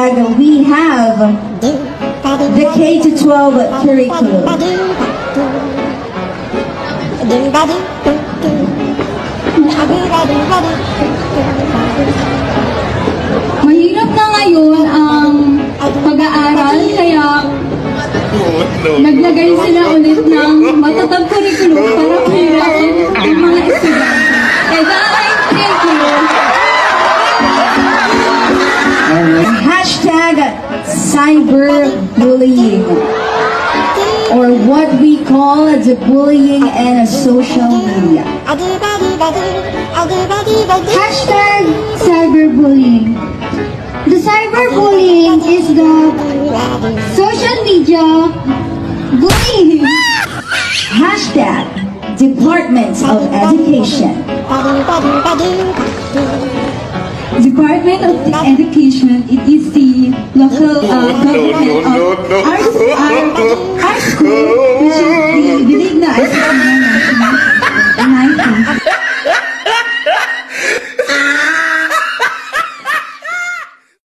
hashtag, we have the K-12 curriculum. Mahirap na ngayon ang pag-aaral, kaya naglagay sila ulit ng matatag curriculum para pahirapan ang mga estudyante. Hashtag cyberbullying, or what we call the bullying in social media. Hashtag cyberbullying. The cyberbullying is the social media bullying. Hashtag Department of Education. Department of Education, it is the local government of our school, which is the